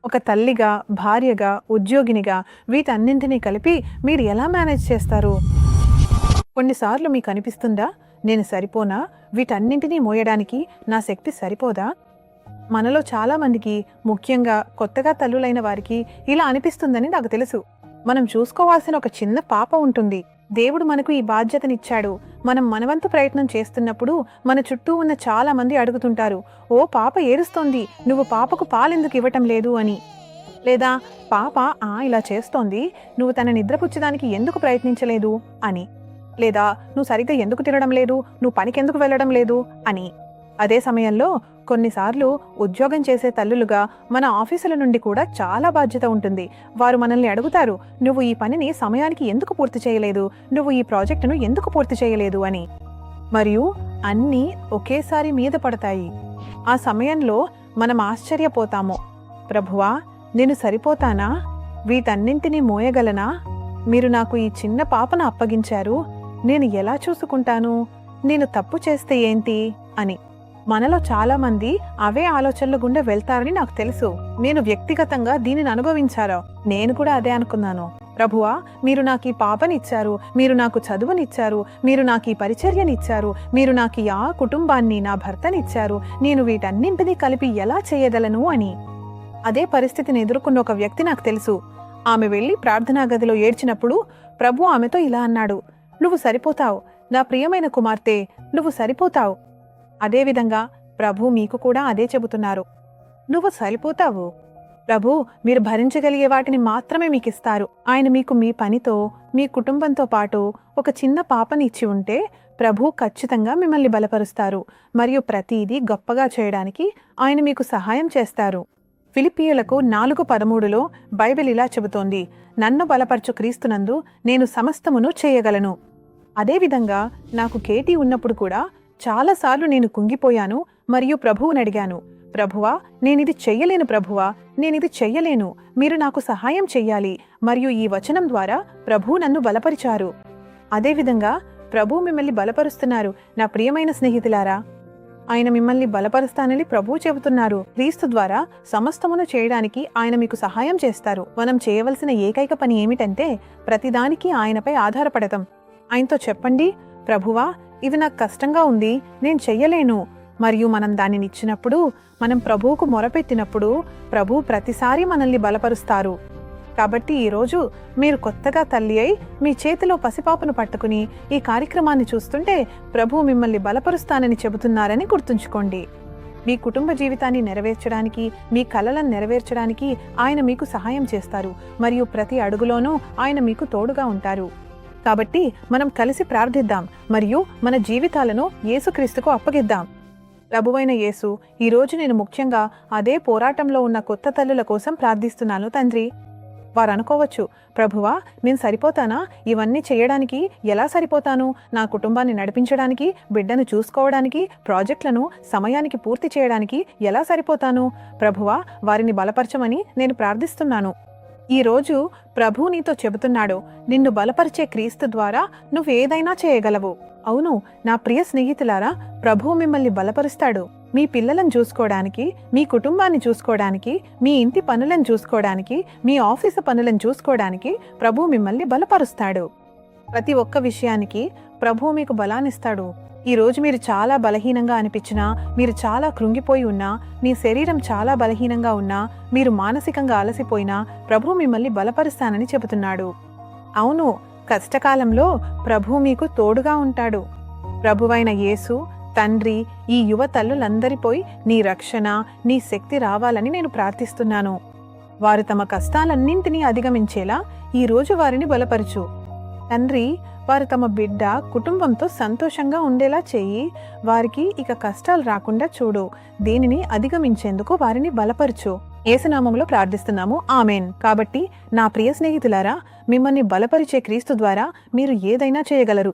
ఒక తల్లిగా, భార్యగా, ఉద్యోగినిగా వీటన్నింటినీ కలిపి మీరు ఎలా మేనేజ్ చేస్తారు? కొన్నిసార్లు మీకు అనిపిస్తుందా, నేను సరిపోనా? వీటన్నింటినీ మోయడానికి నా శక్తి సరిపోదా? మనలో చాలామందికి, ముఖ్యంగా కొత్తగా తల్లులైన వారికి ఇలా అనిపిస్తుందని నాకు తెలుసు. మనం చూసుకోవాల్సిన ఒక చిన్న పాప ఉంటుంది. దేవుడు మనకు ఈ బాధ్యతనిచ్చాడు. మనం మనవంతు ప్రయత్నం చేస్తున్నప్పుడు మన చుట్టూ ఉన్న చాలా మంది అడుగుతుంటారు, ఓ పాప ఏడుస్తోంది, నువ్వు పాపకు పాలెందుకు ఇవ్వటం లేదు అని. లేదా పాప ఇలా చేస్తోంది, నువ్వు తన నిద్రపుచ్చడానికి ఎందుకు ప్రయత్నించలేదు అని. లేదా నువ్వు సరిగ్గా ఎందుకు తినడం లేదు, నువ్వు పనికెందుకు వెళ్ళడం లేదు అని. అదే సమయంలో కొన్నిసార్లు ఉద్యోగం చేసే తల్లులుగా మన ఆఫీసుల నుండి కూడా చాలా బాధ్యత ఉంటుంది. వారు మనల్ని అడుగుతారు, నువ్వు ఈ పనిని సమయానికి ఎందుకు పూర్తి చేయలేదు, నువ్వు ఈ ప్రాజెక్టును ఎందుకు పూర్తి చేయలేదు అని. మరియు అన్నీ ఒకేసారి మీద పడతాయి. ఆ సమయంలో మనం ఆశ్చర్యపోతాము, ప్రభువా, నేను సరిపోతానా? వీటన్నింటినీ మోయగలనా? మీరు నాకు ఈ చిన్న పాపను అప్పగించారు, నేను ఎలా చూసుకుంటాను? నేను తప్పు చేస్తే ఏంటి అని. మనలో చాలామంది అవే ఆలోచనల గుండా వెళ్తారని నాకు తెలుసు. నేను వ్యక్తిగతంగా దీనిని అనుభవించాను. నేను కూడా అదే అనుకున్నాను. ప్రభువా, మీరు నాకు ఈ పాపనిచ్చారు, మీరు నాకు చదువునిచ్చారు, మీరు నాకు ఈ పరిచర్యనిచ్చారు, మీరు నాకు ఆ కుటుంబాన్ని, నా భర్తనిచ్చారు, నేను వీటన్నింటినీ కలిపి ఎలా చేయగలను అని. అదే పరిస్థితిని ఎదుర్కొన్న ఒక వ్యక్తి నాకు తెలుసు. ఆమె వెళ్ళి ప్రార్థనా గదిలో ఏడ్చినప్పుడు ప్రభు ఆమెతో ఇలా అన్నాడు, నువ్వు సరిపోతావు, నా ప్రియమైన కుమార్తె, నువ్వు సరిపోతావు. అదేవిధంగా ప్రభు మీకు కూడా అదే చెబుతున్నారు, నువ్వు సరిపోతావు. ప్రభు మీరు భరించగలిగే వాటిని మాత్రమే మీకు ఇస్తారు. ఆయన మీకు మీ పనితో, మీ కుటుంబంతో పాటు ఒక చిన్న పాపని ఇచ్చి ఉంటే ప్రభు ఖచ్చితంగా మిమ్మల్ని బలపరుస్తారు మరియు ప్రతిదీ గొప్పగా చేయడానికి ఆయన మీకు సహాయం చేస్తారు. ఫిలిప్పీయులకు 4:13లో బైబిల్ ఇలా చెబుతోంది, నన్ను బలపరచు క్రీస్తునందు నేను సమస్తమును చేయగలను. అదేవిధంగా నాకు కేటీ ఉన్నప్పుడు కూడా చాలాసార్లు నేను కుంగిపోయాను మరియు ప్రభువుని అడిగాను, ప్రభువా, నేనిది చెయ్యలేను, ప్రభువా, నేనిది చెయ్యలేను, మీరు నాకు సహాయం చెయ్యాలి. మరియు ఈ వచనం ద్వారా ప్రభువు నన్ను బలపరిచారు. అదేవిధంగా ప్రభు మిమ్మల్ని బలపరుస్తున్నారు. నా ప్రియమైన స్నేహితులారా, ఆయన మిమ్మల్ని బలపరుస్తానని ప్రభువు చెబుతున్నారు. క్రీస్తు ద్వారా సమస్తమును చేయడానికి ఆయన మీకు సహాయం చేస్తారు. మనం చేయవలసిన ఏకైక పని ఏమిటంటే ప్రతిదానికి ఆయనపై ఆధారపడతాం. ఆయనతో చెప్పండి, ప్రభువా, ఇది నాకు కష్టంగా ఉంది, నేను చెయ్యలేను. మరియు మనం దానిని ఇచ్చినప్పుడు, మనం ప్రభువుకు మొరపెట్టినప్పుడు ప్రభు ప్రతిసారి మనల్ని బలపరుస్తారు. కాబట్టి ఈరోజు మీరు కొత్తగా తల్లి అయి మీ చేతిలో పసిపాపను పట్టుకుని ఈ కార్యక్రమాన్ని చూస్తుంటే ప్రభు మిమ్మల్ని బలపరుస్తానని చెబుతున్నారని గుర్తుంచుకోండి. మీ కుటుంబ జీవితాన్ని నెరవేర్చడానికి, మీ కలలను నెరవేర్చడానికి ఆయన మీకు సహాయం చేస్తారు మరియు ప్రతి అడుగులోనూ ఆయన మీకు తోడుగా ఉంటారు. కాబట్టి మనం కలిసి ప్రార్థిద్దాం మరియు మన జీవితాలను యేసుక్రీస్తుకు అప్పగిద్దాం. ప్రభువైన యేసు, ఈరోజు నేను ముఖ్యంగా అదే పోరాటంలో ఉన్న కొత్త తల్లుల కోసం ప్రార్థిస్తున్నాను తండ్రి. వారు అనుకోవచ్చు, ప్రభువా, నేను సరిపోతానా? ఇవన్నీ చేయడానికి ఎలా సరిపోతాను? నా కుటుంబాన్ని నడిపించడానికి, బిడ్డను చూసుకోవడానికి, ప్రాజెక్టులను సమయానికి పూర్తి చేయడానికి ఎలా సరిపోతాను? ప్రభువా, వారిని బలపరచమని నేను ప్రార్థిస్తున్నాను. ఈరోజు ప్రభు నీతో చెబుతున్నాడు, నిన్ను బలపరిచే క్రీస్తు ద్వారా నువ్వేదైనా చేయగలవు. అవును నా ప్రియ స్నేహితులారా, ప్రభు మిమ్మల్ని బలపరుస్తాడు. మీ పిల్లలను చూసుకోవడానికి, మీ కుటుంబాన్ని చూసుకోవడానికి, మీ ఇంటి పనులను చూసుకోవడానికి, మీ ఆఫీసు పనులను చూసుకోవడానికి ప్రభు మిమ్మల్ని బలపరుస్తాడు. ప్రతి ఒక్క విషయానికి ప్రభు మీకు బలాన్నిస్తాడు. ఈరోజు మీరు చాలా బలహీనంగా అనిపించినా, మీరు చాలా కృంగిపోయి ఉన్నా, మీ శరీరం చాలా బలహీనంగా ఉన్నా, మీరు మానసికంగా అలసిపోయినా ప్రభు మిమ్మల్ని బలపరుస్తానని చెబుతున్నాడు. అవును, కష్టకాలంలో ప్రభు మీకు తోడుగా ఉంటాడు. ప్రభువైన యేసు, తండ్రి, ఈ యువ తల్లులందరిపై నీ రక్షణ, నీ శక్తి రావాలని నేను ప్రార్థిస్తున్నాను. వారు తమ కష్టాలన్నింటినీ అధిగమించేలా ఈరోజు వారిని బలపరచు. తండ్రి, వారు తమ బిడ్డ, కుటుంబంతో సంతోషంగా ఉండేలా చెయ్యి. వారికి ఇక కష్టాలు రాకుండా చూడు. దీనిని అధిగమించేందుకు వారిని బలపరచు. యేసునామములో ప్రార్థిస్తున్నాము, ఆమెన్. కాబట్టి నా ప్రియ స్నేహితులారా, మిమ్మల్ని బలపరిచే క్రీస్తు ద్వారా మీరు ఏదైనా చేయగలరు.